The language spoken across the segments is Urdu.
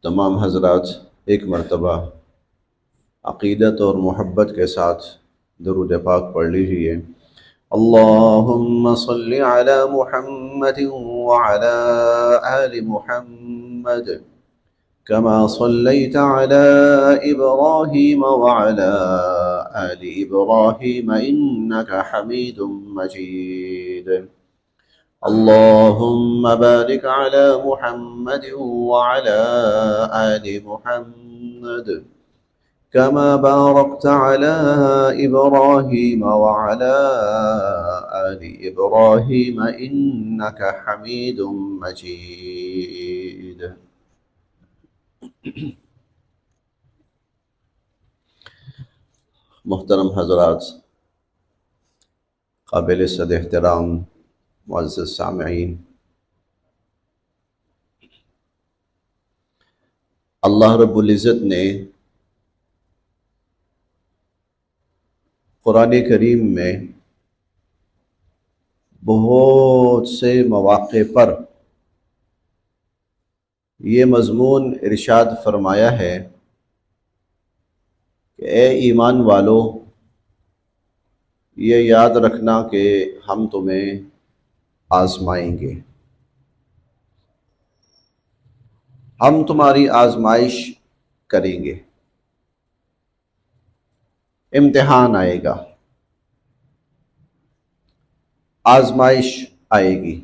تمام حضرات ایک مرتبہ عقیدت اور محبت کے ساتھ درود پاک پڑھ لیجیے۔ اللہم صل علی محمد وعلی آل محمد كما صليت على إبراهيم وعلى آل إبراهيم إنك حميد مجيد اللهم بارك على محمد وعلى آل محمد كما باركت على إبراهيم وعلى آل إبراهيم إنك حميد مجيد۔ محترم حضرات، قابل صد احترام معزز سامعین، اللہ رب العزت نے قرآن کریم میں بہت سے مواقع پر یہ مضمون ارشاد فرمایا ہے کہ اے ایمان والو، یہ یاد رکھنا کہ ہم تمہیں آزمائیں گے، ہم تمہاری آزمائش کریں گے، امتحان آئے گا، آزمائش آئے گی۔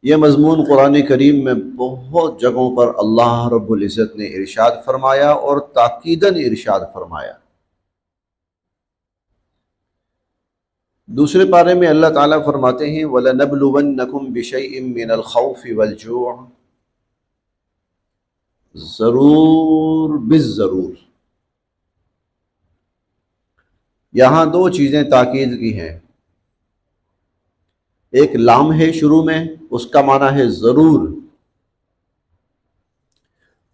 یہ مضمون قرآن کریم میں بہت جگہوں پر اللہ رب العزت نے ارشاد فرمایا اور تاکیداً ارشاد فرمایا۔ دوسرے پارے میں اللہ تعالیٰ فرماتے ہیں وَلَنَبْلُوَنَّكُمْ بِشَيْءٍ مِّنَ الْخَوْفِ وَالْجُوعِ، ضرور بالضرور۔ یہاں دو چیزیں تاکید کی ہیں، ایک لام ہے شروع میں، اس کا معنی ہے ضرور۔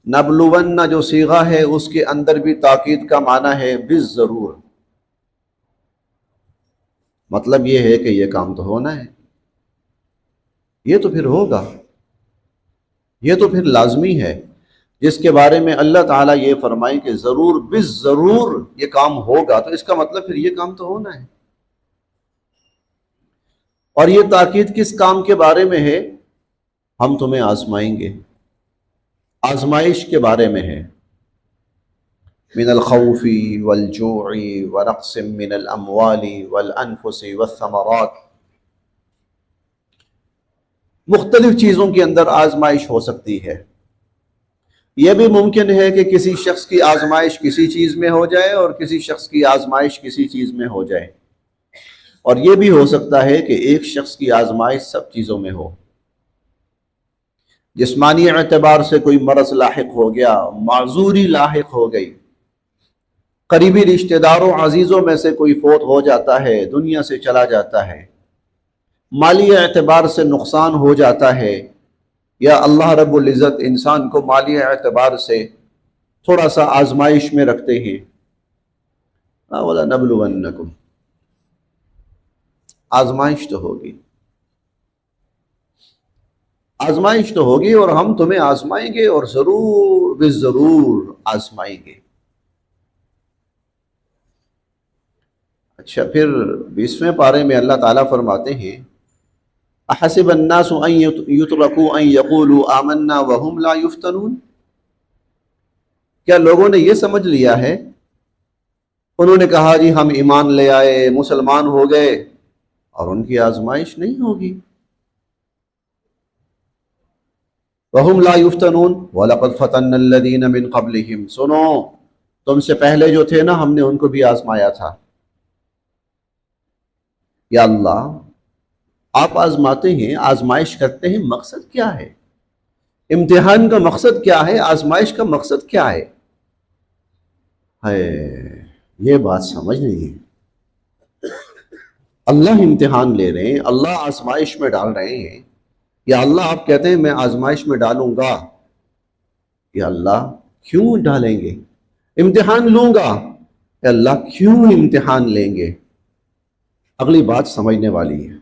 نبلون جو صیغہ ہے اس کے اندر بھی تاکید کا معنی ہے بالضرور، مطلب یہ ہے کہ یہ کام تو ہونا ہے، یہ تو پھر ہوگا، یہ تو پھر لازمی ہے، جس کے بارے میں اللہ تعالیٰ یہ فرمائے کہ ضرور بالضرور یہ کام ہوگا، تو اس کا مطلب پھر یہ کام تو ہونا ہے۔ اور یہ تاکید کس کام کے بارے میں ہے؟ ہم تمہیں آزمائیں گے، آزمائش کے بارے میں ہے۔ من الخوف والجوع ونقص من الاموال والانفس والثمرات، مختلف چیزوں کے اندر آزمائش ہو سکتی ہے۔ یہ بھی ممکن ہے کہ کسی شخص کی آزمائش کسی چیز میں ہو جائے اور کسی شخص کی آزمائش کسی چیز میں ہو جائے، اور یہ بھی ہو سکتا ہے کہ ایک شخص کی آزمائش سب چیزوں میں ہو۔ جسمانی اعتبار سے کوئی مرض لاحق ہو گیا، معذوری لاحق ہو گئی، قریبی رشتہ داروں عزیزوں میں سے کوئی فوت ہو جاتا ہے، دنیا سے چلا جاتا ہے، مالی اعتبار سے نقصان ہو جاتا ہے، یا اللہ رب العزت انسان کو مالی اعتبار سے تھوڑا سا آزمائش میں رکھتے ہیں۔ وَلَنَبْلُوَنَّكُمْ، آزمائش تو ہوگی، آزمائش تو ہوگی، اور ہم تمہیں آزمائیں گے، اور ضرور بالضرور آزمائیں گے۔ اچھا، پھر 20ویں پارے میں اللہ تعالیٰ فرماتے ہیں احسب الناس ان یترکوا ان یقولوا آمنا وهم لا یفتنون، کیا لوگوں نے یہ سمجھ لیا ہے، انہوں نے کہا جی ہم ایمان لے آئے، مسلمان ہو گئے، اور ان کی آزمائش نہیں ہوگی۔ وهم لا یفتنون وَلَقَدْ فَتَنَّا الَّذِينَ مِن قَبْلِهِمْ، سنو تم سے پہلے جو تھے نا، ہم نے ان کو بھی آزمایا تھا۔ یا اللہ، آپ آزماتے ہیں، آزمائش کرتے ہیں، مقصد کیا ہے؟ امتحان کا مقصد کیا ہے؟ آزمائش کا مقصد کیا ہے؟ یہ بات سمجھ نہیں ہے۔ اللہ امتحان لے رہے ہیں، اللہ آزمائش میں ڈال رہے ہیں، یا اللہ آپ کہتے ہیں میں آزمائش میں ڈالوں گا، یا اللہ کیوں ڈالیں گے؟ امتحان لوں گا، یا اللہ کیوں امتحان لیں گے؟ اگلی بات سمجھنے والی ہے۔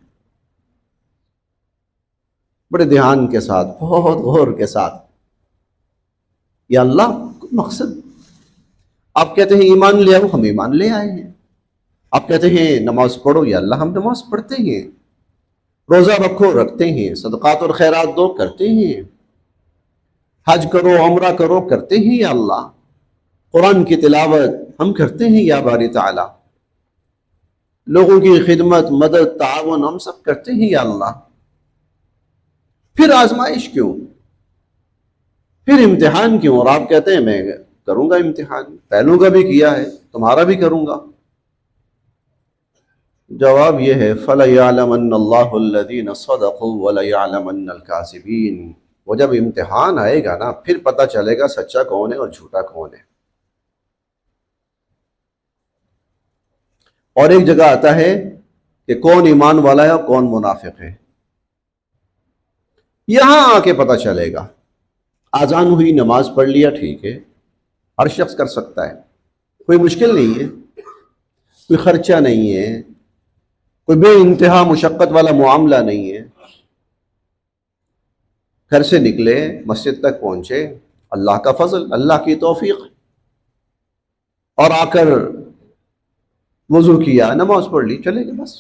بڑے دھیان کے ساتھ، بہت غور کے ساتھ، یا اللہ مقصد، آپ کہتے ہیں ایمان لے آؤ، ہم ایمان لے آئے ہیں۔ آپ کہتے ہیں نماز پڑھو، یا اللہ ہم نماز پڑھتے ہیں۔ روزہ رکھو، رکھتے ہیں۔ صدقات اور خیرات دو، کرتے ہیں۔ حج کرو، عمرہ کرو، کرتے ہیں یا اللہ۔ قرآن کی تلاوت ہم کرتے ہیں یا باری تعالی۔ لوگوں کی خدمت، مدد، تعاون ہم سب کرتے ہیں یا اللہ۔ پھر آزمائش کیوں؟ پھر امتحان کیوں؟ اور آپ کہتے ہیں میں کروں گا امتحان، پہلوں کا بھی کیا ہے، تمہارا بھی کروں گا۔ جواب یہ ہے فَلَيَعْلَمَنَّ اللَّهُ الَّذِينَ صَدَقُوا وَلَيَعْلَمَنَّ الْكَاذِبِينَ۔ وہ جب امتحان آئے گا نا، پھر پتہ چلے گا سچا کون ہے اور جھوٹا کون ہے۔ اور ایک جگہ آتا ہے کہ کون ایمان والا ہے اور کون منافق ہے، یہاں آ کے پتہ چلے گا۔ آذان ہوئی، نماز پڑھ لیا، ٹھیک ہے، ہر شخص کر سکتا ہے، کوئی مشکل نہیں ہے، کوئی خرچہ نہیں ہے، کوئی بے انتہا مشقت والا معاملہ نہیں ہے۔ گھر سے نکلے، مسجد تک پہنچے، اللہ کا فضل، اللہ کی توفیق، اور آ کر وضو کیا، نماز پڑھ لی، چلے گئے بس۔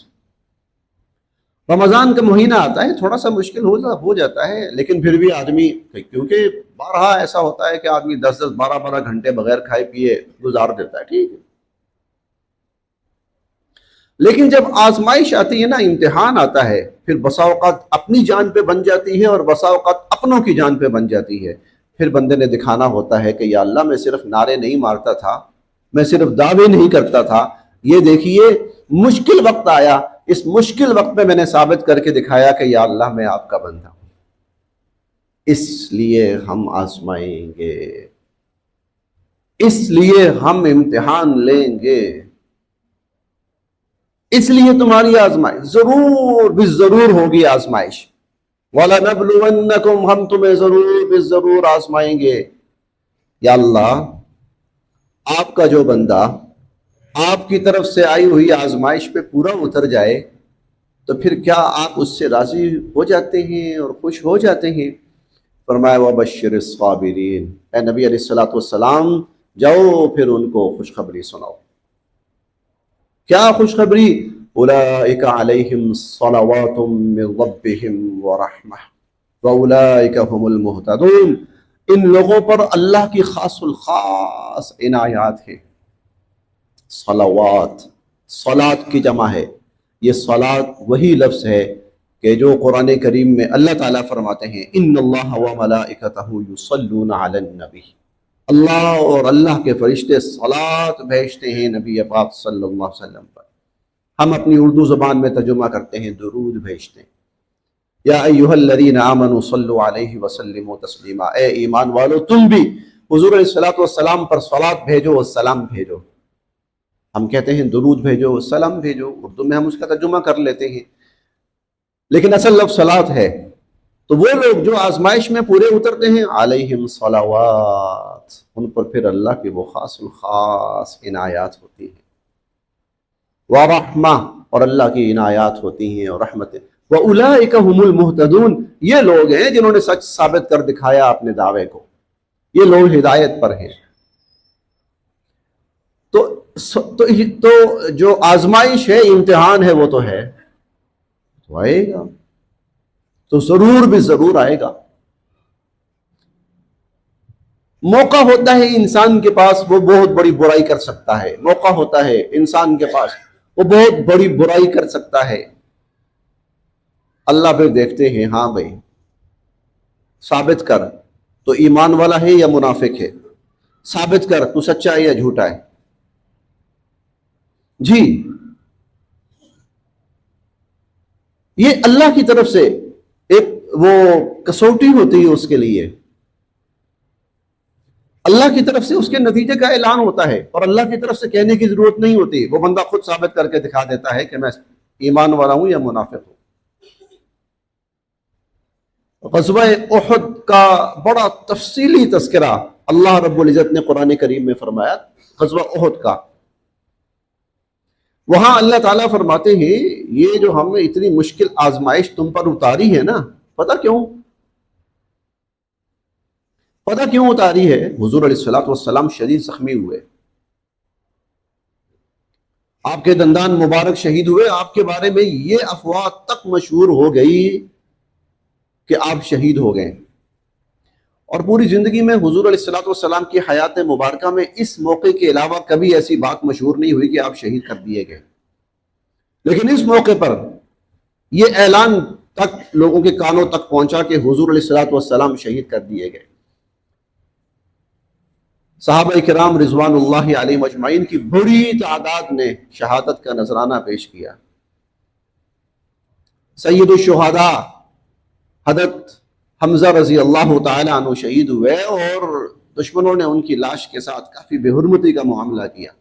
رمضان کا مہینہ آتا ہے، تھوڑا سا مشکل ہو جاتا ہے، لیکن پھر بھی آدمی، کیونکہ بارہا ایسا ہوتا ہے کہ آدمی 10 12 گھنٹے بغیر کھائے پیے گزار دیتا ہے، ٹھیک ہے۔ لیکن جب آزمائش آتی ہے نا، امتحان آتا ہے، پھر بسا اوقات اپنی جان پہ بن جاتی ہے اور بسا اوقات اپنوں کی جان پہ بن جاتی ہے۔ پھر بندے نے دکھانا ہوتا ہے کہ یا اللہ میں صرف نعرے نہیں مارتا تھا، میں صرف دعوے نہیں کرتا تھا، یہ دیکھیے مشکل وقت آیا، اس مشکل وقت میں نے ثابت کر کے دکھایا کہ یا اللہ میں آپ کا بندہ ہوں۔ اس لیے ہم آزمائیں گے، اس لیے ہم امتحان لیں گے، اس لیے تمہاری آزمائش ضرور بھی ضرور ہوگی۔ آزمائش وَلَنَبْلُوَنَّكُمْ، ہم تمہیں ضرور بھی ضرور آزمائیں گے۔ یا اللہ آپ کا جو بندہ آپ کی طرف سے آئی ہوئی آزمائش پہ پورا اتر جائے تو پھر کیا آپ اس سے راضی ہو جاتے ہیں اور خوش ہو جاتے ہیں؟ فرمایا وَبَشِّرِ الصَّابِرِينَ، اے نبی علیہ الصلوۃ والسلام جاؤ پھر ان کو خوشخبری سناؤ۔ کیا خوشخبری؟ اولئک علیہم صلوات من ربہم ورحمہ واولئک هم المہتدون، ان لوگوں پر اللہ کی خاص الخاص عنایات ہیں۔ صلوات، صلاۃ کی جمع ہے۔ یہ صلاۃ وہی لفظ ہے کہ جو قرآن کریم میں اللہ تعالیٰ فرماتے ہیں ان اللہ وملائکتہ یصلون علی النبی، اللہ اور اللہ کے فرشتے صلاۃ بھیجتے ہیں نبی پاک صلی اللہ علیہ وسلم پر۔ ہم اپنی اردو زبان میں ترجمہ کرتے ہیں درود بھیجتے ہیں۔ یا ایھا الذین آمنوا صلوا علیہ وسلموا تسلیما، اے ایمان والو تم بھی حضور علیہ الصلوۃ والسلام پر صلاۃ بھیجو اور سلام بھیجو۔ ہم کہتے ہیں درود بھیجو، سلام بھیجو، اردو میں ہم اس کا ترجمہ کر لیتے ہیں، لیکن اصل لفظ صلاۃ ہے۔ تو وہ لوگ جو آزمائش میں پورے اترتے ہیں علیہم صلوات، ان پر پھر اللہ کی وہ خاص الخاص عنایات ہوتی ہیں، ورحمہ، اور اللہ کی عنایات ہوتی ہیں اور رحمتیں۔ وَأُولَئِكَ هُمُ الْمُهْتَدُونَ، یہ لوگ ہیں جنہوں نے سچ ثابت کر دکھایا اپنے دعوے کو، یہ لوگ ہدایت پر ہیں۔ تو جو آزمائش ہے، امتحان ہے، وہ تو ہے، تو آئے گا، تو ضرور بھی ضرور آئے گا۔ موقع ہوتا ہے انسان کے پاس وہ بہت بڑی برائی کر سکتا ہے، موقع ہوتا ہے انسان کے پاس وہ بہت بڑی برائی کر سکتا ہے، اللہ پھر دیکھتے ہیں ہاں بھائی ثابت کر تو ایمان والا ہے یا منافق ہے، ثابت کر تو سچا ہے یا جھوٹا ہے۔ جی یہ اللہ کی طرف سے ایک وہ کسوٹی ہوتی ہے، اس کے لیے اللہ کی طرف سے اس کے نتیجے کا اعلان ہوتا ہے، اور اللہ کی طرف سے کہنے کی ضرورت نہیں ہوتی، وہ بندہ خود ثابت کر کے دکھا دیتا ہے کہ میں ایمان والا ہوں یا منافق ہوں۔ غزوہ احد کا بڑا تفصیلی تذکرہ اللہ رب العزت نے قرآن کریم میں فرمایا، غزوہ احد کا۔ وہاں اللہ تعالیٰ فرماتے ہیں یہ جو ہم نے اتنی مشکل آزمائش تم پر اتاری ہے نا، پتہ کیوں اتاری ہے؟ حضور علیہ الصلوۃ والسلام شدید زخمی ہوئے، آپ کے دندان مبارک شہید ہوئے، آپ کے بارے میں یہ افواہ تک مشہور ہو گئی کہ آپ شہید ہو گئے، اور پوری زندگی میں حضور علیہ الصلوۃ والسلام کی حیات مبارکہ میں اس موقع کے علاوہ کبھی ایسی بات مشہور نہیں ہوئی کہ آپ شہید کر دیے گئے، لیکن اس موقع پر یہ اعلان تک لوگوں کے کانوں تک پہنچا کہ حضور علیہ الصلوۃ والسلام شہید کر دیے گئے۔ صحابہ کرام رضوان اللہ علیہم اجمعین کی بڑی تعداد نے شہادت کا نذرانہ پیش کیا۔ سید الشہداء حضرت حمزہ رضی اللہ تعالی عنہ شہید ہوئے، اور دشمنوں نے ان کی لاش کے ساتھ کافی بے حرمتی کا معاملہ کیا۔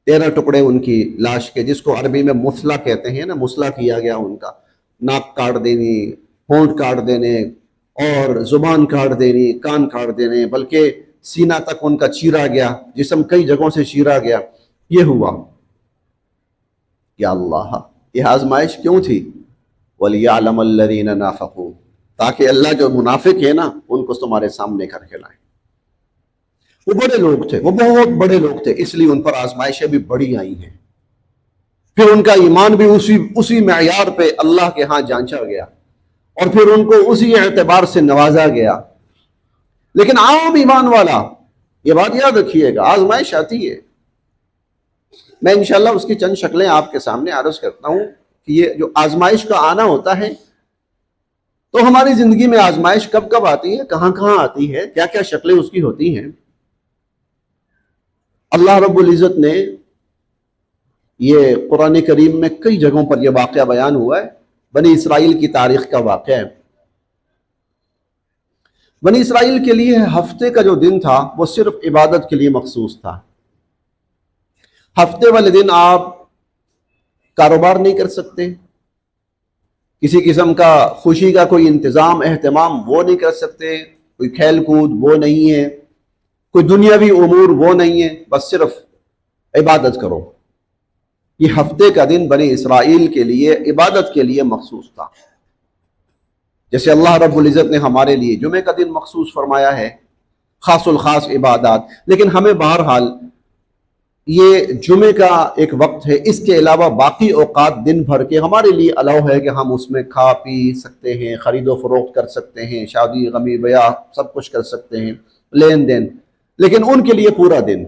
13 ٹکڑے ان کی لاش کے، جس کو عربی میں مسلح کہتے ہیں نا، مسلح کیا گیا ان کا، ناک کاٹ دینی، ہونٹ کاٹ دینے، اور زبان کاٹ دینی، کان کاٹ دینے، بلکہ سینہ تک ان کا چیرا گیا، جسم کئی جگہوں سے چیرا گیا۔ یہ ہوا۔ یا اللہ، یہ آزمائش کیوں تھی؟ وَلِيَعْلَمَ الَّذِينَ نَافَقُوا، تاکہ اللہ جو منافق ہے نا ان کو تمہارے سامنے کر کے لائیں۔ وہ بڑے لوگ تھے، وہ بہت بڑے لوگ تھے، اس لیے ان پر آزمائشیں بھی بڑی آئی ہیں، پھر ان کا ایمان بھی اسی معیار پہ اللہ کے ہاں جانچا گیا، اور پھر ان کو اسی اعتبار سے نوازا گیا۔ لیکن عام ایمان والا، یہ بات یاد رکھیے گا، آزمائش آتی ہے۔ میں انشاءاللہ اس کی چند شکلیں آپ کے سامنے عرض کرتا ہوں کہ یہ جو آزمائش کا آنا ہوتا ہے، تو ہماری زندگی میں آزمائش کب کب آتی ہے، کہاں کہاں آتی ہے، کیا کیا شکلیں اس کی ہوتی ہیں۔ اللہ رب العزت نے یہ قرآن کریم میں کئی جگہوں پر یہ واقعہ بیان ہوا ہے، بنی اسرائیل کی تاریخ کا واقعہ ہے۔ بنی اسرائیل کے لیے ہفتے کا جو دن تھا وہ صرف عبادت کے لیے مخصوص تھا۔ ہفتے والے دن آپ کاروبار نہیں کر سکتے، کسی قسم کا خوشی کا کوئی انتظام اہتمام وہ نہیں کر سکتے، کوئی کھیل کود وہ نہیں ہے، کوئی دنیاوی امور وہ نہیں ہے، بس صرف عبادت کرو۔ یہ ہفتے کا دن بنی اسرائیل کے لیے عبادت کے لیے مخصوص تھا، جیسے اللہ رب العزت نے ہمارے لیے جمعے کا دن مخصوص فرمایا ہے، خاص الخاص عبادات۔ لیکن ہمیں بہرحال یہ جمعے کا ایک وقت ہے، اس کے علاوہ باقی اوقات دن بھر کے ہمارے لیے الاؤ ہے کہ ہم اس میں کھا پی سکتے ہیں، خرید و فروخت کر سکتے ہیں، شادی غمی بیاہ سب کچھ کر سکتے ہیں، لین دین۔ لیکن ان کے لیے پورا دن۔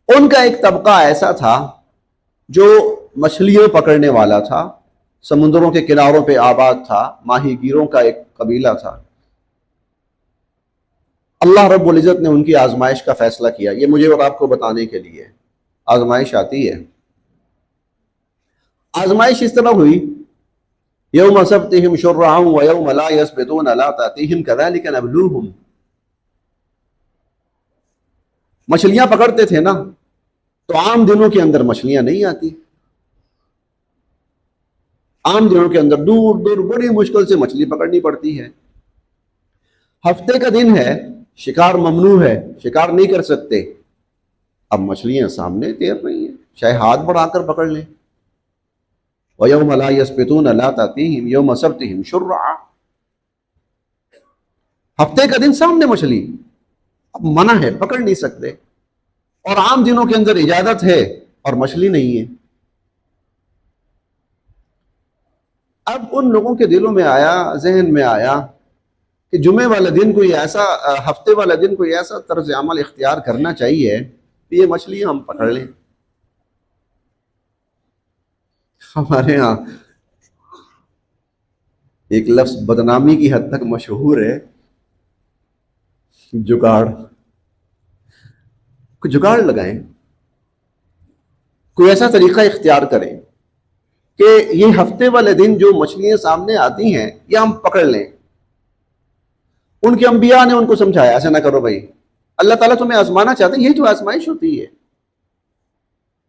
ان کا ایک طبقہ ایسا تھا جو مچھلیاں پکڑنے والا تھا، سمندروں کے کناروں پہ آباد تھا، ماہی گیروں کا ایک قبیلہ تھا۔ اللہ رب العزت نے ان کی آزمائش کا فیصلہ کیا، یہ مجھے اور آپ کو بتانے کے لیے۔ آزمائش آتی ہے، آزمائش اس طرح ہوئی، یوم سبتہم شرعا ویوم لا یسبتون لا تأتیہم کذالک نبلوہم۔ مچھلیاں پکڑتے تھے نا، تو عام دنوں کے اندر مچھلیاں نہیں آتی، عام دنوں کے اندر دور دور بڑی مشکل سے مچھلی پکڑنی پڑتی ہے۔ ہفتے کا دن ہے، شکار ممنوع ہے، شکار نہیں کر سکتے، اب مچھلیاں سامنے تیر رہی ہیں، چاہے ہاتھ بڑھا کر پکڑ لیں۔ وَيَوْمَ لَا يَسْبِتُونَ لَا تَأْتِيهِمْ يَوْمَ سَبْتِهِمْ شُرَّعًا۔ ہفتے کا دن سامنے مچھلی، اب منع ہے، پکڑ نہیں سکتے، اور عام دنوں کے اندر اجازت ہے اور مچھلی نہیں ہے۔ اب ان لوگوں کے دلوں میں آیا، ذہن میں آیا کہ جمعے والا دن کوئی ایسا، ہفتے والا دن کوئی ایسا طرز عمل اختیار کرنا چاہیے کہ یہ مچھلیاں ہم پکڑ لیں۔ ہمارے ہاں ایک لفظ بدنامی کی حد تک مشہور ہے، جگاڑ۔ کوئی جگاڑ لگائیں، کوئی ایسا طریقہ اختیار کریں کہ یہ ہفتے والے دن جو مچھلیاں سامنے آتی ہیں یہ ہم پکڑ لیں۔ ان کے انبیاء نے ان کو سمجھایا، ایسا نہ کرو بھائی، اللہ تعالیٰ تمہیں آزمانا چاہتے ہیں، یہی تو آزمائش ہوتی ہے،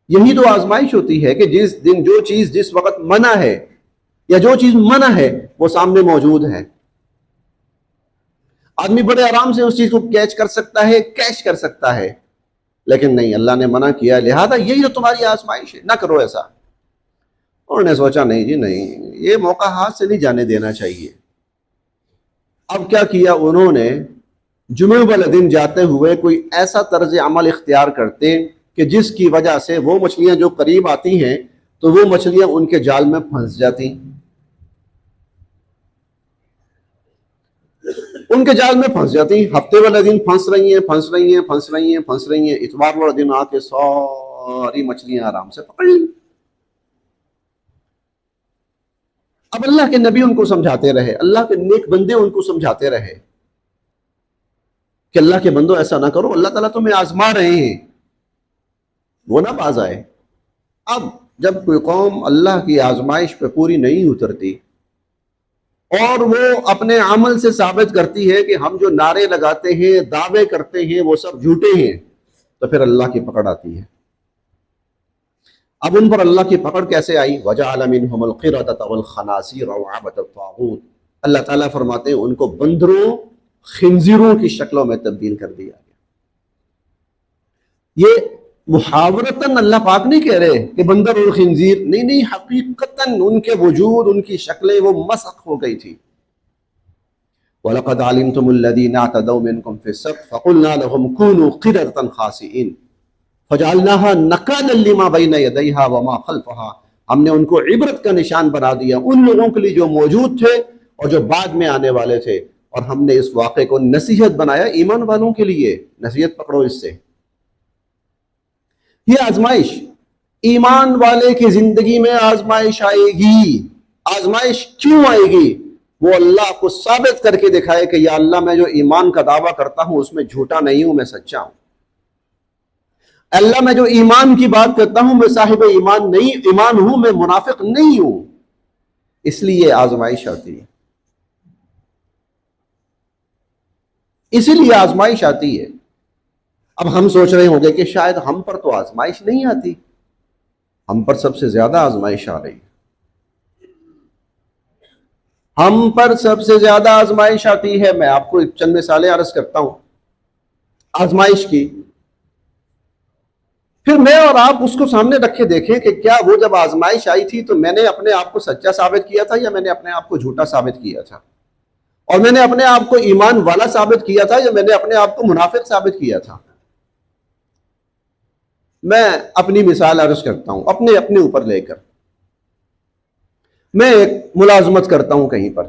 یہی تو آزمائش ہوتی ہے کہ جس دن جو چیز جس وقت منع ہے، یا جو چیز منع ہے وہ سامنے موجود ہے، آدمی بڑے آرام سے اس چیز کو کیچ کر سکتا ہے، کیچ کر سکتا ہے، لیکن نہیں، اللہ نے منع کیا، لہذا یہی تو تمہاری آزمائش ہے، نہ کرو ایسا۔ انہوں نے سوچا نہیں جی نہیں، یہ موقع ہاتھ سے نہیں جانے دینا چاہیے۔ اب کیا کیا انہوں نے، جمعے والے دن جاتے ہوئے کوئی ایسا طرز عمل اختیار کرتے کہ جس کی وجہ سے وہ مچھلیاں جو قریب آتی ہیں تو وہ مچھلیاں ان کے جال میں پھنس جاتی، ان کے جال میں پھنس جاتی۔ ہفتے والے دن پھنس رہی ہیں، اتوار والے دن آ کے ساری مچھلیاں آرام سے پکڑ لی۔ اب اللہ کے نبی ان کو سمجھاتے رہے، اللہ کے نیک بندے ان کو سمجھاتے رہے کہ اللہ کے بندوں ایسا نہ کرو، اللہ تعالیٰ تمہیں آزما رہے ہیں، وہ نہ باز آئے۔ اب جب کوئی قوم اللہ کی آزمائش پہ پوری نہیں اترتی اور وہ اپنے عمل سے ثابت کرتی ہے کہ ہم جو نعرے لگاتے ہیں، دعوے کرتے ہیں، وہ سب جھوٹے ہیں، تو پھر اللہ کی پکڑ آتی ہے۔ اب ان پر اللہ کی پکڑ کیسے آئی؟ وَجَعَلَ مِنْهُمُ الْقِرَدَةَ وَالْخَنَازِيرَ وَعَبَدَ الطَّاغُوتَ، اللہ تعالیٰ فرماتے ہیں ان کو بندروں، خنزیروں کی شکلوں میں تبدیل کر دیا گیا۔ یہ محاورتاً اللہ پاک نہیں کہہ رہے کہ بندر اور خنزیر، نہیں، حقیقتاً ان کے وجود، ان کی شکلیں وہ مسخ ہو گئی تھی۔ وَلَقَدْ عَلِمْتُمُ الَّذِينَ اعْتَدَوْا مِنْكُمْ فِي السَّبْتِ فَقُلْنَا لَهُمْ كُونُوا قِرَدَةً خَاسِئِينَ فَجَعَلْنَاهَا نَكَالًا لِمَا بَيْنَ يَدَيْهَا وَمَا خَلْفَهَا، ہم نے ان کو عبرت کا نشان بنا دیا ان لوگوں کے لیے جو موجود تھے اور جو بعد میں آنے والے تھے، اور ہم نے اس واقعے کو نصیحت بنایا ایمان والوں کے لیے۔ نصیحت پکڑو اس سے۔ یہ آزمائش، ایمان والے کی زندگی میں آزمائش آئے گی۔ آزمائش کیوں آئے گی؟ وہ اللہ کو ثابت کر کے دکھائے کہ یا اللہ میں جو ایمان کا دعویٰ کرتا ہوں اس میں جھوٹا نہیں ہوں، میں سچا ہوں۔ اللہ میں جو ایمان کی بات کرتا ہوں میں صاحب ایمان ہوں، میں منافق نہیں ہوں۔ اس لیے آزمائش آتی ہے، اسی لیے آزمائش آتی ہے۔ اب ہم سوچ رہے ہوں گے کہ شاید ہم پر تو آزمائش نہیں آتی، ہم پر سب سے زیادہ آزمائش آ رہی ہے، ہم پر سب سے زیادہ آزمائش آتی ہے۔ میں آپ کو چند مثالیں عرض کرتا ہوں آزمائش کی، پھر میں اور آپ اس کو سامنے رکھے دیکھیں کہ کیا وہ جب آزمائش آئی تھی تو میں نے اپنے آپ کو سچا ثابت کیا تھا یا میں نے اپنے آپ کو جھوٹا ثابت کیا تھا، اور میں نے اپنے آپ کو ایمان والا ثابت کیا تھا یا میں نے اپنے آپ کو منافق ثابت کیا تھا۔ میں اپنی مثال عرض کرتا ہوں اپنے اوپر لے کر۔ میں ایک ملازمت کرتا ہوں کہیں پر،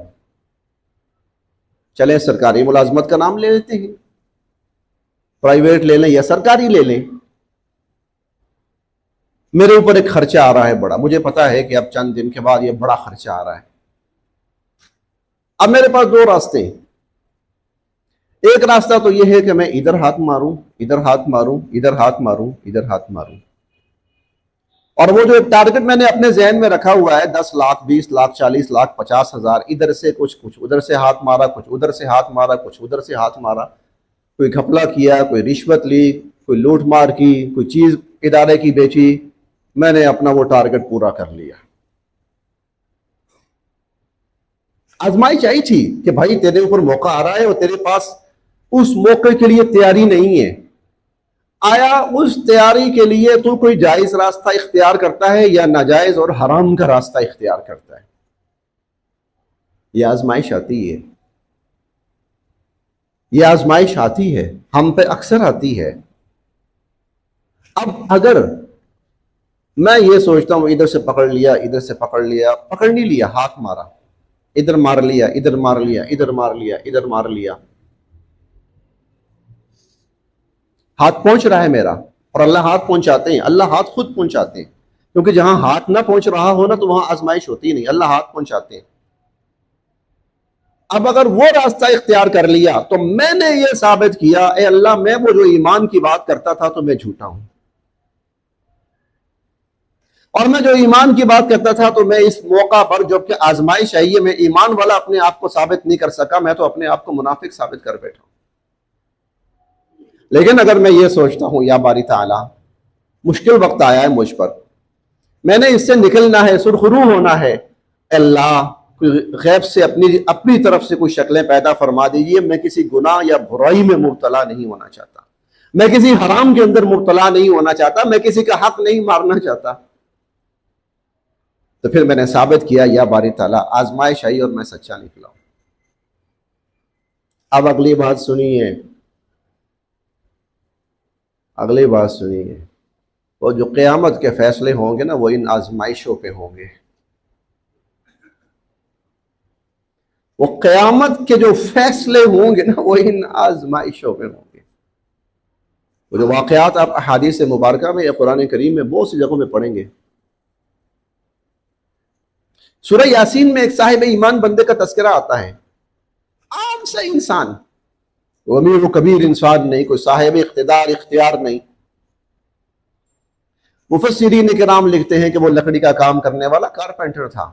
چلیں سرکاری ملازمت کا نام لے لیتے ہیں، پرائیویٹ لے لیں یا سرکاری لے لیں۔ میرے اوپر ایک خرچہ آ رہا ہے بڑا، مجھے پتا ہے کہ اب چند دن کے بعد یہ بڑا خرچہ آ رہا ہے۔ اب میرے پاس دو راستے ہیں، ایک راستہ تو یہ ہے کہ میں ادھر ہاتھ ماروں، ادھر ہاتھ ماروں، ادھر ہاتھ ماروں، ادھر ہاتھ ماروں، اور وہ جو ایک ٹارگٹ میں نے اپنے ذہن میں رکھا ہوا ہے 10 لاکھ 20 لاکھ 40 لاکھ 50 ہزار، ادھر سے کچھ ادھر سے ہاتھ مارا، کچھ ادھر سے ہاتھ مارا، کچھ ادھر سے ہاتھ مارا، کوئی گھپلا کیا، کوئی رشوت لی، کوئی لوٹ مار کی، کوئی چیز ادارے کی بیچی، میں نے اپنا وہ ٹارگٹ پورا کر لیا۔ آزمائش آئی تھی کہ بھائی تیرے اوپر موقع آ رہا ہے اور تیرے پاس اس موقع کے لیے تیاری نہیں ہے، آیا اس تیاری کے لیے تو کوئی جائز راستہ اختیار کرتا ہے یا ناجائز اور حرام کا راستہ اختیار کرتا ہے؟ یہ آزمائش آتی ہے، یہ آزمائش آتی ہے، ہم پہ اکثر آتی ہے۔ اب اگر میں یہ سوچتا ہوں ادھر سے پکڑ لیا، ادھر سے پکڑ لیا، پکڑ نہیں لیا، ہاتھ مارا، ادھر مار لیا، ادھر مار لیا، ادھر مار لیا، ادھر مار لیا، ہاتھ پہنچ رہا ہے میرا، اور اللہ ہاتھ پہنچاتے ہیں، اللہ ہاتھ خود پہنچاتے ہیں، کیونکہ جہاں ہاتھ نہ پہنچ رہا ہو نا تو وہاں آزمائش ہوتی نہیں، اللہ ہاتھ پہنچاتے ہیں۔ اب اگر وہ راستہ اختیار کر لیا تو میں نے یہ ثابت کیا اے اللہ میں وہ جو ایمان کی بات کرتا تھا تو میں جھوٹا ہوں، اور میں جو ایمان کی بات کرتا تھا تو میں اس موقع پر جو کہ آزمائش آئی ہے میں ایمان والا اپنے آپ کو ثابت نہیں کر سکا، میں تو اپنے آپ کو منافق ثابت کر بیٹھا ہوں۔ لیکن اگر میں یہ سوچتا ہوں یا باری تعالیٰ مشکل وقت آیا ہے مجھ پر، میں نے اس سے نکلنا ہے، سرخرو ہونا ہے، اللہ غیب سے اپنی طرف سے کوئی شکلیں پیدا فرما دیجیے، میں کسی گناہ یا برائی میں مبتلا نہیں ہونا چاہتا، میں کسی حرام کے اندر مبتلا نہیں ہونا چاہتا، میں کسی کا حق نہیں مارنا چاہتا، تو پھر میں نے ثابت کیا یا باری تعالیٰ آزمائش آئی اور میں سچا نکلا ہوں۔ اب اگلی بات سنیے، اگلی بات سنیے، وہ جو قیامت کے فیصلے ہوں گے نا وہ ان آزمائشوں پہ ہوں گے۔ وہ قیامت کے جو فیصلے ہوں گے نا وہ ان آزمائشوں پہ ہوں گے۔ وہ جو واقعات آپ احادیث مبارکہ میں یا قرآن کریم میں بہت سی جگہوں میں پڑھیں گے۔ سورہ یاسین میں ایک صاحب ایمان بندے کا تذکرہ آتا ہے، عام سا انسان، وہ امیر و کبیر انسان نہیں، کوئی صاحب اقتدار اختیار نہیں۔ مفسرین کرام لکھتے ہیں کہ وہ لکڑی کا کام کرنے والا کارپینٹر تھا۔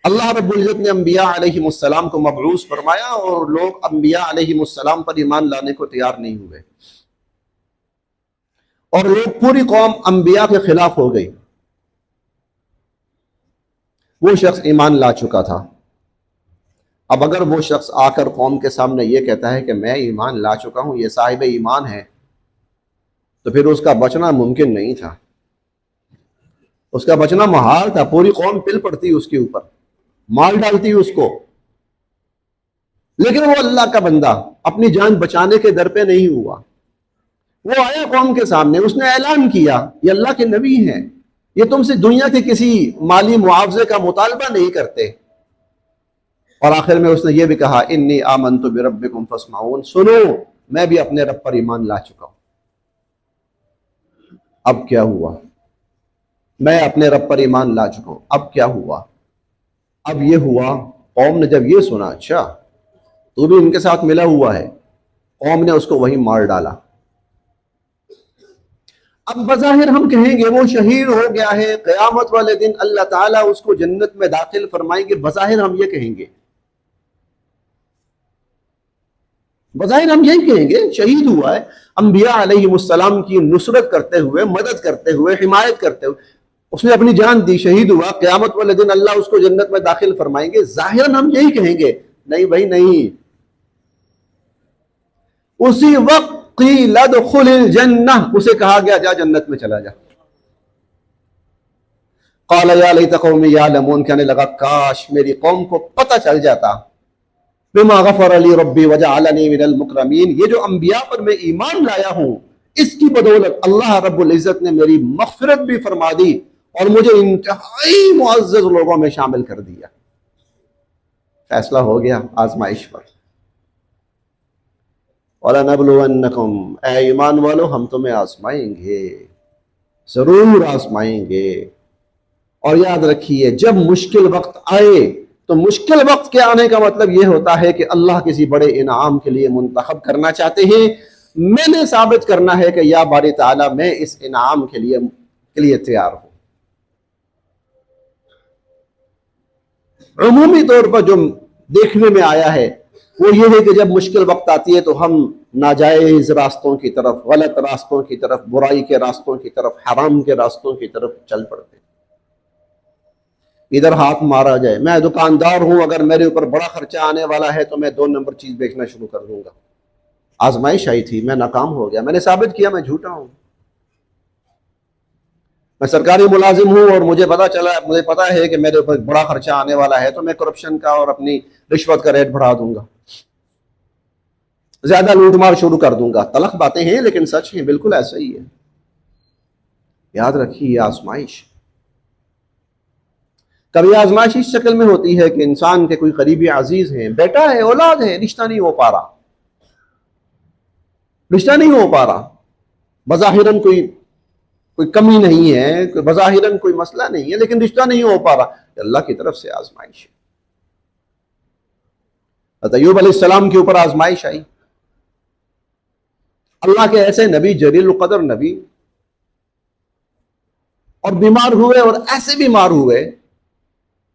اللہ رب العزت نے انبیاء علیہ السلام کو مبعوث فرمایا اور لوگ انبیاء علیہ السلام پر ایمان لانے کو تیار نہیں ہوئے، اور لوگ پوری قوم انبیاء کے خلاف ہو گئی۔ وہ شخص ایمان لا چکا تھا، اب اگر وہ شخص آ کر قوم کے سامنے یہ کہتا ہے کہ میں ایمان لا چکا ہوں، یہ صاحب ایمان ہے، تو پھر اس کا بچنا ممکن نہیں تھا، اس کا بچنا محال تھا۔ پوری قوم پل پڑتی اس کے اوپر، مال ڈالتی اس کو، لیکن وہ اللہ کا بندہ اپنی جان بچانے کے در پہ نہیں ہوا۔ وہ آیا قوم کے سامنے، اس نے اعلان کیا یہ اللہ کے نبی ہیں، یہ تم سے دنیا کے کسی مالی معاوضے کا مطالبہ نہیں کرتے، اور آخر میں اس نے یہ بھی کہا انی آمنت بربکم فاسمعون، سنو میں بھی اپنے رب پر ایمان لا چکا ہوں۔ اب کیا ہوا؟ میں اپنے رب پر ایمان لا چکا ہوں، اب کیا ہوا؟ اب یہ ہوا، قوم نے جب یہ سنا اچھا تو بھی ان کے ساتھ ملا ہوا ہے، قوم نے اس کو وہیں مار ڈالا۔ اب بظاہر ہم کہیں گے وہ شہید ہو گیا ہے، قیامت والے دن اللہ تعالیٰ اس کو جنت میں داخل فرمائیں گے، بظاہر ہم یہ کہیں گے، بظاہر ہم یہی کہیں گے شہید ہوا ہے، انبیاء علیہ السلام کی نصرت کرتے ہوئے، مدد کرتے ہوئے، حمایت کرتے ہوئے اس نے اپنی جان دی، شہید ہوا، قیامت والے دن اللہ اس کو جنت میں داخل فرمائیں گے، ظاہر ہم یہی کہیں گے۔ نہیں بھائی نہیں، اسی وقت قیل ادخل الجنہ، اسے کہا گیا جا جنت میں چلا جا۔ قال یا لیت قومی یعلمون، کہنے لگا کاش میری قوم کو پتہ چل جاتا، بما غفر لی ربی وجعلنی من المکرمین، یہ جو انبیاء پر میں ایمان لایا ہوں اس کی بدولت اللہ رب العزت نے میری مغفرت بھی فرما دی اور مجھے انتہائی معزز لوگوں میں شامل کر دیا۔ فیصلہ ہو گیا آزمائش پر۔ وَلَنَبْلُوَنَّكُمْ، اے ایمان والو ہم تمہیں آزمائیں گے، ضرور آزمائیں گے۔ اور یاد رکھیے جب مشکل وقت آئے تو مشکل وقت کے آنے کا مطلب یہ ہوتا ہے کہ اللہ کسی بڑے انعام کے لیے منتخب کرنا چاہتے ہیں، میں نے ثابت کرنا ہے کہ یا باری تعالیٰ میں اس انعام کے لیے تیار ہوں۔ عمومی طور پر جو دیکھنے میں آیا ہے وہ یہ ہے کہ جب مشکل وقت آتی ہے تو ہم ناجائز راستوں کی طرف، غلط راستوں کی طرف، برائی کے راستوں کی طرف، حرام کے راستوں کی طرف چل پڑتے ہیں۔ ادھر ہاتھ مارا جائے، میں دکاندار ہوں، اگر میرے اوپر بڑا خرچہ آنے والا ہے تو میں 2 نمبر چیز بیچنا شروع کر دوں گا۔ آزمائش آئی تھی، میں ناکام ہو گیا، میں نے ثابت کیا میں جھوٹا ہوں۔ میں سرکاری ملازم ہوں اور مجھے پتا ہے کہ میرے اوپر بڑا خرچہ آنے والا ہے تو میں کرپشن کا اور اپنی رشوت کا ریٹ بڑھا دوں گا، زیادہ لوٹ مار شروع کر دوں گا۔ تلخ باتیں ہیں لیکن سچ ہیں، بالکل ایسا ہی ہے۔ یاد رکھیے آزمائش، کبھی آزمائش اس شکل میں ہوتی ہے کہ انسان کے کوئی قریبی عزیز ہیں، بیٹا ہے، اولاد ہے، رشتہ نہیں ہو پا رہا، رشتہ نہیں ہو پا رہا، بظاہراً کوئی کمی نہیں ہے، بظاہراً کوئی مسئلہ نہیں ہے، لیکن رشتہ نہیں ہو پا رہا، اللہ کی طرف سے آزمائش ہے۔ ایوب علیہ السلام کے اوپر آزمائش آئی، اللہ کے ایسے نبی، جلیل القدر نبی، اور بیمار ہوئے، اور ایسے بیمار ہوئے،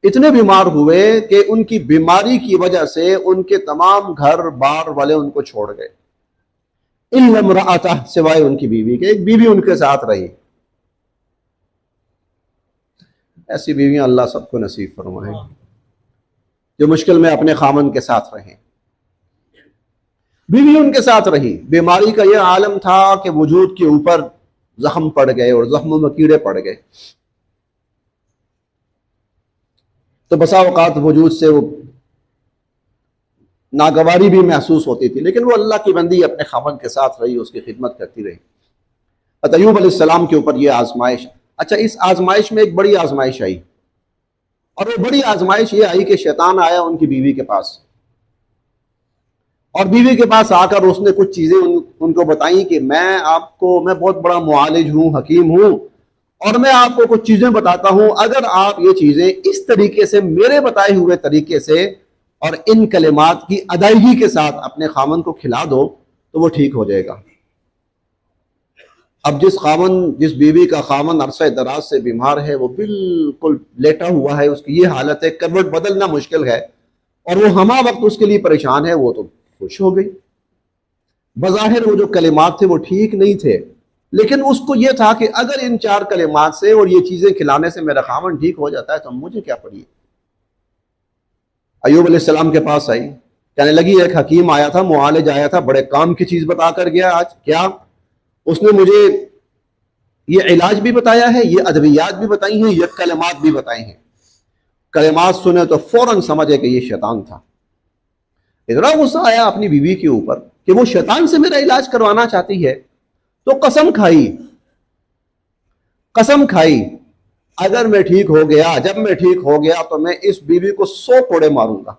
اتنے بیمار ہوئے کہ ان کی بیماری کی وجہ سے ان کے تمام گھر بار والے ان کو چھوڑ گئے، الا امرأتہ، سوائے ان کی بیوی کے، ایک بیوی ان کے ساتھ رہی۔ ایسی بیویاں اللہ سب کو نصیب فرمائے جو مشکل میں اپنے خامن کے ساتھ رہیں۔ بیوی ان کے ساتھ رہی، بیماری کا یہ عالم تھا کہ وجود کے اوپر زخم پڑ گئے اور زخموں میں کیڑے پڑ گئے، تو بسا اوقات وجود سے وہ ناگواری بھی محسوس ہوتی تھی، لیکن وہ اللہ کی بندی اپنے خاوند کے ساتھ رہی، اس کی خدمت کرتی رہی۔ ایوب علیہ السلام کے اوپر یہ آزمائش، اچھا اس آزمائش میں ایک بڑی آزمائش آئی، اور وہ بڑی آزمائش یہ آئی کہ شیطان آیا ان کی بیوی کے پاس، اور بیوی کے پاس آ کر اس نے کچھ چیزیں ان کو بتائیں کہ میں بہت بڑا معالج ہوں، حکیم ہوں، اور میں آپ کو کچھ چیزیں بتاتا ہوں، اگر آپ یہ چیزیں اس طریقے سے میرے بتائے ہوئے طریقے سے اور ان کلمات کی ادائیگی کے ساتھ اپنے خاوند کو کھلا دو تو وہ ٹھیک ہو جائے گا۔ اب جس بیوی کا خاوند عرصہ دراز سے بیمار ہے، وہ بالکل لیٹا ہوا ہے، اس کی یہ حالت ہے، کروٹ بدلنا مشکل ہے، اور وہ ہمہ وقت اس کے لیے پریشان ہے، وہ تو خوش ہو گئی۔ بظاہر وہ جو کلمات تھے وہ ٹھیک نہیں تھے، لیکن اس کو یہ تھا کہ اگر ان 4 کلمات سے اور یہ چیزیں کھلانے سے میرا خاوند ٹھیک ہو جاتا ہے تو مجھے کیا پڑی۔ ایوب علیہ السلام کے پاس آئی، کہنے لگی ایک حکیم آیا تھا، معالج آیا تھا، بڑے کام کی چیز بتا کر گیا، آج کیا؟ اس نے مجھے یہ علاج بھی بتایا ہے، یہ ادویات بھی بتائی ہیں، یہ کلمات بھی بتائے ہیں۔ کلمات سنے تو فوراً سمجھے کہ یہ شیطان تھا۔ اتنا غصہ آیا اپنی بیوی کے اوپر کہ وہ شیطان سے میرا علاج کروانا چاہتی ہے، تو قسم کھائی اگر میں ٹھیک ہو گیا، جب میں ٹھیک ہو گیا تو میں اس بیوی کو 100 کوڑے ماروں گا،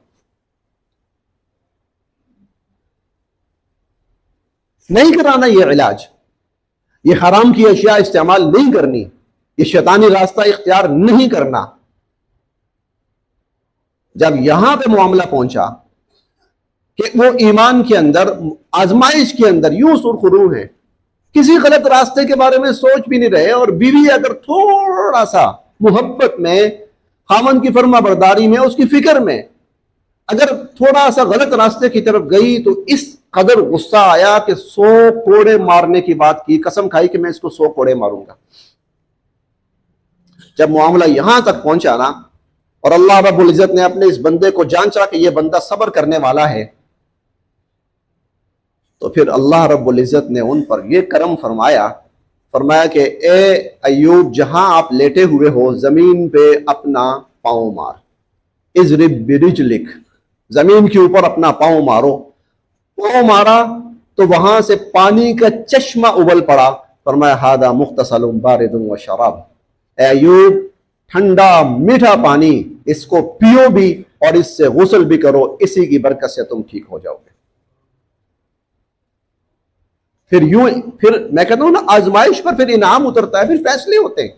نہیں کرانا یہ علاج، یہ حرام کی اشیاء استعمال نہیں کرنی، یہ شیطانی راستہ اختیار نہیں کرنا۔ جب یہاں پہ معاملہ پہنچا کہ وہ ایمان کے اندر، آزمائش کے اندر یوں سرخرو ہیں، کسی غلط راستے کے بارے میں سوچ بھی نہیں رہے، اور بیوی اگر تھوڑا سا محبت میں، خاوند کی فرما برداری میں، اس کی فکر میں اگر تھوڑا سا غلط راستے کی طرف گئی تو اس قدر غصہ آیا کہ 100 کوڑے مارنے کی بات کی، قسم کھائی کہ میں اس کو 100 کوڑے ماروں گا۔ جب معاملہ یہاں تک پہنچا نا، اور اللہ رب العزت نے اپنے اس بندے کو جانچا کہ یہ بندہ صبر کرنے والا ہے، تو پھر اللہ رب العزت نے ان پر یہ کرم فرمایا کہ اے ایوب، جہاں آپ لیٹے ہوئے ہو زمین پہ اپنا پاؤں مار، اضرب برجلک، زمین کے اوپر اپنا پاؤں مارو۔ پاؤں مارا تو وہاں سے پانی کا چشمہ ابل پڑا، فرمایا ھذا مغتسل بارد و شراب، اے ایوب ٹھنڈا میٹھا پانی، اس کو پیو بھی اور اس سے غسل بھی کرو، اسی کی برکت سے تم ٹھیک ہو جاؤ گے۔ پھر میں کہتا ہوں نا، آزمائش پر پھر انعام اترتا ہے، پھر فیصلے ہوتے ہیں۔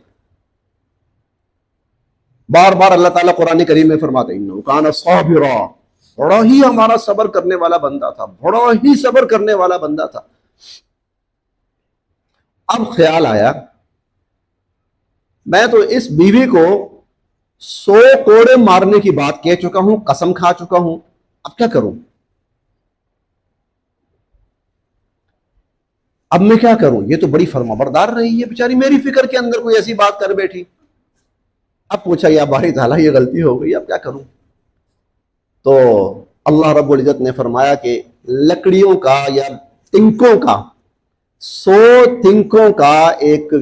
بار بار اللہ تعالیٰ قرآن کریم میں فرماتے ہیں انہ کان صابرا، بڑا ہی ہمارا صبر کرنے والا بندہ تھا، بڑا ہی صبر کرنے والا بندہ تھا۔ اب خیال آیا میں تو اس بیوی کو 100 کوڑے مارنے کی بات کہہ چکا ہوں، قسم کھا چکا ہوں، اب کیا کروں؟ اب میں کیا کروں؟ یہ تو بڑی فرما بردار رہی ہے بیچاری، میری فکر کے اندر کوئی ایسی بات کر بیٹھی۔ اب پوچھا یا باری تعالیٰ یہ غلطی ہو گئی، اب کیا کروں؟ تو اللہ رب العزت نے فرمایا کہ لکڑیوں کا یا تنکوں کا، 100 تنکوں کا ایک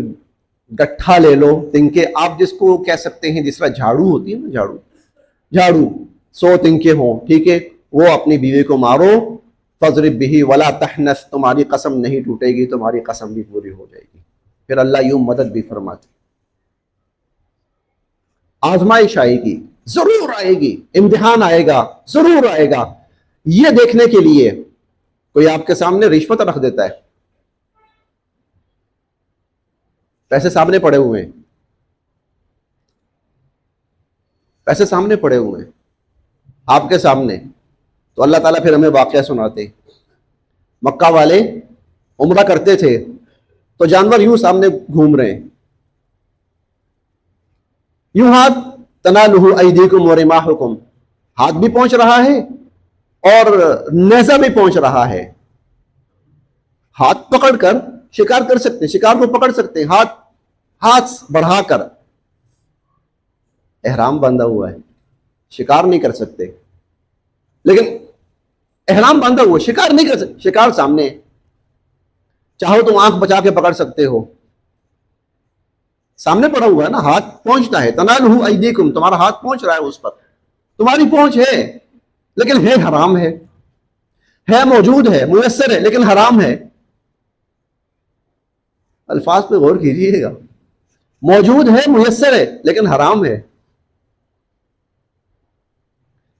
گٹھا لے لو، تنکے آپ جس کو کہہ سکتے ہیں، جس طرح جھاڑو ہوتی ہے نا، جھاڑو 100 تنکے ہوں، ٹھیک ہے، وہ اپنی بیوی کو مارو، فضرب بھی ولا تحنث، تمہاری قسم نہیں ٹوٹے گی، تمہاری قسم بھی پوری ہو جائے گی۔ پھر اللہ یوں مدد بھی فرماتی۔ آزمائش آئے گی، ضرور آئے گی، امتحان آئے گا، ضرور آئے گا، یہ دیکھنے کے لیے کوئی آپ کے سامنے رشوت رکھ دیتا ہے، پیسے سامنے پڑے ہوئے ہیں، پیسے سامنے پڑے ہوئے ہیں آپ کے سامنے، تو اللہ تعالیٰ پھر ہمیں واقعہ سناتے۔ مکہ والے عمرہ کرتے تھے تو جانور یوں سامنے گھوم رہے ہیں، یوں ہاتھ، تنالہ ایدیکم ورماحکم، ہاتھ بھی پہنچ رہا ہے اور نیزہ بھی پہنچ رہا ہے، ہاتھ پکڑ کر شکار کر سکتے ہیں، شکار کو پکڑ سکتے ہیں، ہاتھ بڑھا کر، احرام باندھا ہوا ہے، شکار نہیں کر سکتے، لیکن احرام باندھا ہوا، شکار نہیں کر سکتے، شکار سامنے، چاہو تو آنکھ بچا کے پکڑ سکتے ہو، سامنے پڑا ہوا ہے نا، ہاتھ پہنچتا ہے، تنالہ ایدیکم، تمہارا ہاتھ پہنچ رہا ہے اس پر، تمہاری پہنچ ہے، لیکن ہے حرام ہے موجود ہے، میسر ہے، لیکن حرام ہے۔ الفاظ پہ غور کیجیے گا، موجود ہے، میسر ہے، لیکن حرام ہے۔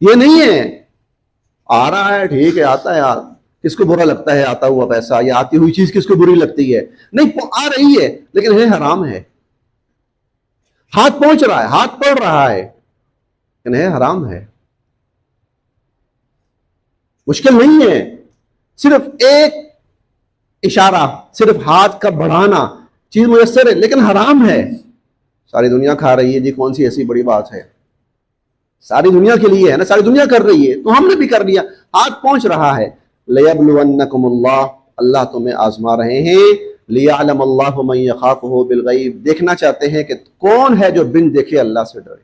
یہ نہیں ہے آ رہا ہے ٹھیک ہے، آتا ہے، کس کو برا لگتا ہے آتا ہوا پیسہ یا آتی ہوئی چیز کس کو بری لگتی ہے؟ نہیں، آ رہی ہے لیکن ہے حرام ہے۔ ہاتھ پہنچ رہا ہے، ہاتھ پڑ رہا ہے، لیکن ہے حرام ہے۔ مشکل نہیں ہے، صرف ایک اشارہ، صرف ہاتھ کا بڑھانا، چیز میسر ہے لیکن حرام ہے۔ ساری دنیا کھا رہی ہے جی، کون سی ایسی بڑی بات ہے؟ ساری دنیا کے لیے ہے نا، ساری دنیا کر رہی ہے تو ہم نے بھی کر لیا، ہاتھ پہنچ رہا ہے۔ لِيَبْلُوَنَّكُمُ اللَّهُ، اللہ تمہیں آزما رہے ہیں، لِيَعْلَمَ اللَّهُ مَن يَخَافُهُ بِالْغَيْبِ، دیکھنا چاہتے ہیں کہ کون ہے جو بن دیکھے اللہ سے ڈرے۔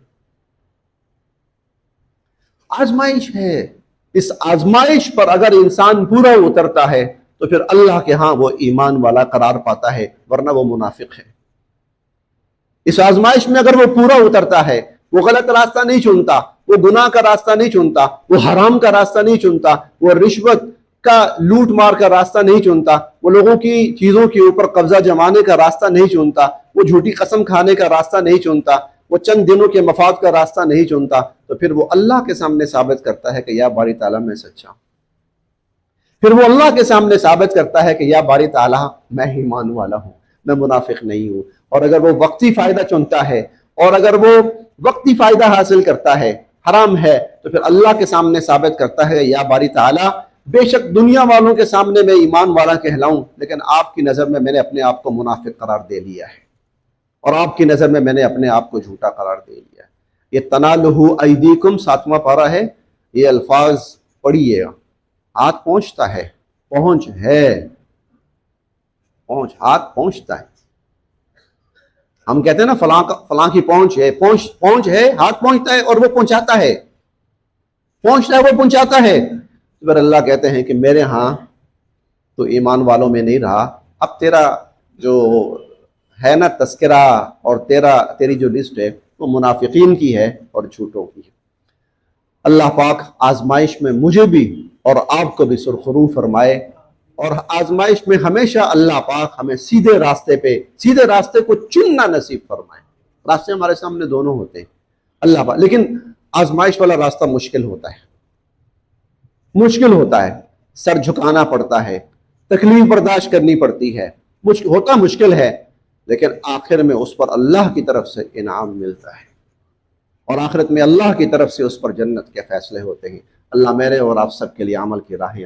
آزمائش ہے، اس آزمائش پر اگر انسان پورا اترتا ہے تو پھر اللہ کے ہاں وہ ایمان والا قرار پاتا ہے، ورنہ وہ منافق ہے۔ اس آزمائش میں اگر وہ پورا اترتا ہے، وہ غلط راستہ نہیں چنتا، وہ گناہ کا راستہ نہیں چنتا، وہ حرام کا راستہ نہیں چنتا، وہ رشوت کا لوٹ مار کا راستہ نہیں چنتا، وہ لوگوں کی چیزوں کے اوپر قبضہ جمانے کا راستہ نہیں چنتا، وہ جھوٹی قسم کھانے کا راستہ نہیں چنتا، وہ چند دنوں کے مفاد کا راستہ نہیں چنتا، تو پھر وہ اللہ کے سامنے ثابت کرتا ہے کہ یا باری تعالیٰ میں سچا ہوں۔ پھر وہ اللہ کے سامنے ثابت کرتا ہے کہ یا باری تعالیٰ میں ایمان والا ہوں، میں منافق نہیں ہوں۔ اور اگر وہ وقتی فائدہ چنتا ہے اور اگر وہ وقتی فائدہ حاصل کرتا ہے، حرام ہے، تو پھر اللہ کے سامنے ثابت کرتا ہے یا باری تعالیٰ بے شک دنیا والوں کے سامنے میں ایمان والا کہلاؤں، لیکن آپ کی نظر میں نے اپنے آپ کو منافق قرار دے لیا ہے، اور آپ کی نظر میں نے اپنے آپ کو جھوٹا قرار دے لیا ہے۔ یہ تنالہ ایدیکم 7واں پارہ ہے، یہ الفاظ پڑھیے گا، ہاتھ پہنچتا ہے، پہنچ ہے، پہنچ، ہاتھ پہنچتا ہے۔ ہم کہتے ہیں نا فلاں کی پہنچ ہے، پہنچ ہے، ہاتھ پہنچتا ہے اور وہ پہنچاتا ہے، پہنچتا ہے وہ پہنچاتا ہے۔ پھر اللہ کہتے ہیں کہ میرے ہاں تو ایمان والوں میں نہیں رہا، اب تیرا جو ہے نا تذکرہ اور تیری جو لسٹ ہے وہ منافقین کی ہے اور جھوٹوں کی ہے۔ اللہ پاک آزمائش میں مجھے بھی اور آپ کو بھی سرخرو فرمائے، اور آزمائش میں ہمیشہ اللہ پاک ہمیں سیدھے راستے کو چننا نصیب فرمائے۔ راستے ہمارے سامنے دونوں ہوتے ہیں اللہ پاک، لیکن آزمائش والا راستہ مشکل ہوتا ہے، سر جھکانا پڑتا ہے، تکلیف برداشت کرنی پڑتی ہے، مشکل ہے، لیکن آخر میں اس پر اللہ کی طرف سے انعام ملتا ہے، اور آخرت میں اللہ کی طرف سے اس پر جنت کے فیصلے ہوتے ہیں۔ اللہ میرے اور آپ سب کے لیے عمل کی راہیں